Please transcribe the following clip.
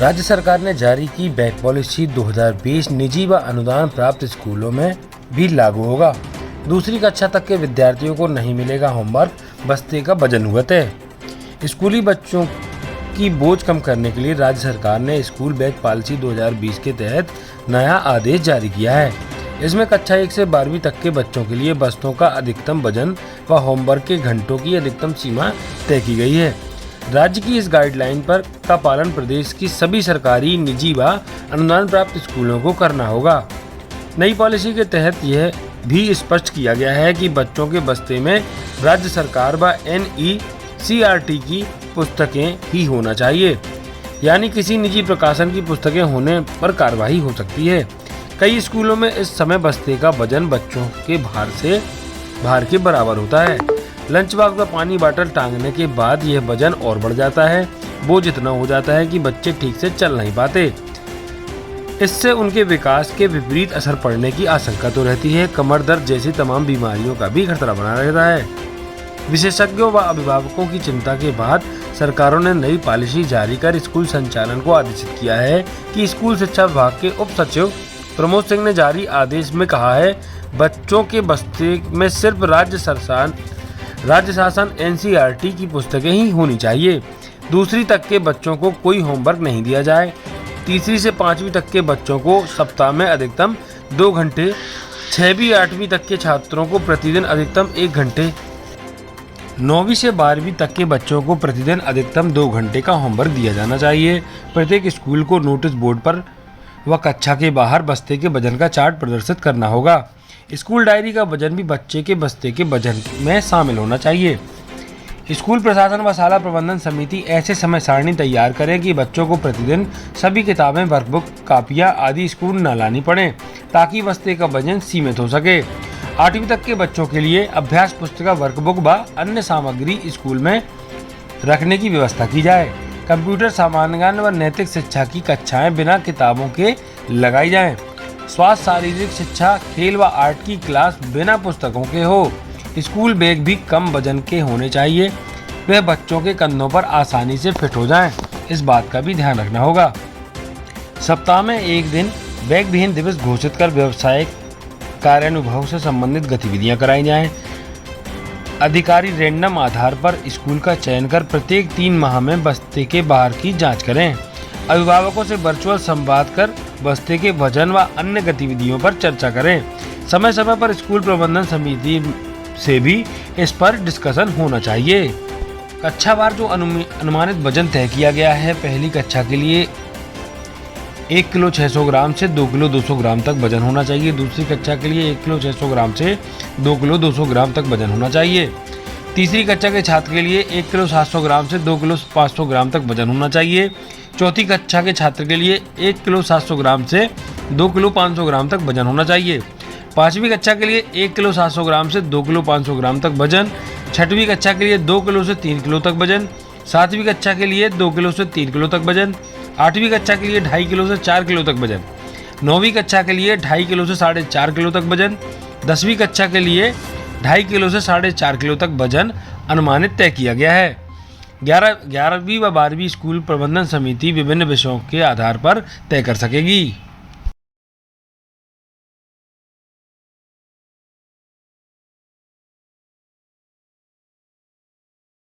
राज्य सरकार ने जारी की बैग पॉलिसी 2020 निजी व अनुदान प्राप्त स्कूलों में भी लागू होगा। दूसरी कक्षा तक के विद्यार्थियों को नहीं मिलेगा होमवर्क, बस्ते का वजन हुआ तय। स्कूली बच्चों की बोझ कम करने के लिए राज्य सरकार ने स्कूल बैग पॉलिसी 2020 के तहत नया आदेश जारी किया है। इसमें कक्षा 1 से 12वीं तक के बच्चों के लिए बस्तों का अधिकतम वजन व होमवर्क के घंटों की अधिकतम सीमा तय की गई है। राज्य की इस गाइडलाइन का पालन प्रदेश की सभी सरकारी, निजी व अनुदान प्राप्त स्कूलों को करना होगा। नई पॉलिसी के तहत यह भी स्पष्ट किया गया है कि बच्चों के बस्ते में राज्य सरकार व NECERT की पुस्तकें ही होना चाहिए, यानी किसी निजी प्रकाशन की पुस्तकें होने पर कार्रवाई हो सकती है। कई स्कूलों में इस समय बस्ते का वजन बच्चों के भार के बराबर होता है। लंच बॉक्स व पानी बोतल टांगने के बाद यह वजन और बढ़ जाता है। बोझ इतना हो जाता है कि बच्चे ठीक से चल नहीं पाते। इससे उनके विकास के विपरीत असर पड़ने की आशंका तो रहती है। कमर दर्द जैसी तमाम बीमारियों का भी खतरा बना रहता है। विशेषज्ञों व अभिभावकों की चिंता के बाद सरकारों ने नई पॉलिसी जारी कर स्कूल संचालन को आदेशित किया है कि स्कूल शिक्षा विभाग के उप सचिव प्रमोद सिंह ने जारी आदेश में कहा है, बच्चों के बस्ते में सिर्फ राज्य शासन NCERT की पुस्तकें ही होनी चाहिए। दूसरी तक के बच्चों को कोई होमवर्क नहीं दिया जाए। तीसरी से 5वीं तक के बच्चों को सप्ताह में अधिकतम 2 घंटे, 6वीं 8वीं तक के छात्रों को प्रतिदिन अधिकतम 1 घंटे, 9वीं से 12वीं तक के बच्चों को प्रतिदिन अधिकतम 2 घंटे का होमवर्क दिया जाना चाहिए। प्रत्येक स्कूल को नोटिस बोर्ड पर व कक्षा के बाहर बस्ते के वजन का चार्ट प्रदर्शित करना होगा। स्कूल डायरी का वजन भी बच्चे के बस्ते के वजन में शामिल होना चाहिए। स्कूल प्रशासन व शाला प्रबंधन समिति ऐसे समय सारणी तैयार करें कि बच्चों को प्रतिदिन सभी किताबें, वर्कबुक, कापियां आदि स्कूल न लानी पड़े, ताकि बस्ते का वजन सीमित हो सके। 8वीं तक के बच्चों के लिए अभ्यास पुस्तिका, वर्कबुक व अन्य सामग्री स्कूल में रखने की व्यवस्था की जाए। कंप्यूटर, सामान्य ज्ञान व नैतिक शिक्षा की कक्षाएं बिना किताबों के लगाई जाएं। स्वास्थ्य, शारीरिक शिक्षा, खेल व आर्ट की क्लास बिना पुस्तकों के हो। स्कूल बैग भी कम वजन के होने चाहिए, वह बच्चों के कंधों पर आसानी से फिट हो जाएं। इस बात का भी ध्यान रखना होगा। सप्ताह में एक दिन बैग विहीन दिवस घोषित कर व्यावसायिक कार्यानुभव से संबंधित गतिविधियां कराई जाएं। अधिकारी रैंडम आधार पर स्कूल का चयन कर प्रत्येक 3 माह में बस्ते के बाहर की जांच करें। अभिभावकों से वर्चुअल संवाद कर बस्ते के वजन व अन्य गतिविधियों पर चर्चा करें। समय समय पर स्कूल प्रबंधन समिति से भी इस पर डिस्कशन होना चाहिए। कक्षावार जो अनुमानित वजन तय किया गया है, पहली कक्षा के लिए 1 किलो 600 ग्राम से 2 किलो 200 ग्राम तक वजन होना चाहिए। दूसरी कक्षा के लिए 1 किलो 600 ग्राम से 2 किलो 200 ग्राम तक वजन होना चाहिए। तीसरी कक्षा के छात्र के लिए 1 किलो 700 ग्राम से 2 किलो 500 ग्राम तक वजन होना चाहिए। चौथी कक्षा के छात्र के लिए 1 किलो 700 ग्राम से 2 किलो 500 ग्राम तक वजन होना चाहिए। 5वीं कक्षा के लिए 1 किलो 700 ग्राम से 2 किलो 500 ग्राम तक वजन। 6वीं कक्षा के लिए 2 किलो से 3 किलो तक वजन। 7वीं कक्षा के लिए 2 किलो से 3 किलो तक वजन। 8वीं कक्षा के लिए 2.5 किलो से 4 किलो तक वजन। 9वीं कक्षा के लिए 2.5 किलो से 4.5 किलो तक वजन। 10वीं कक्षा के लिए 2.5 किलो से 4.5 किलो तक वजन अनुमानित तय किया गया है। 11वीं व 12वीं स्कूल प्रबंधन समिति विभिन्न विषयों के आधार पर तय कर सकेगी।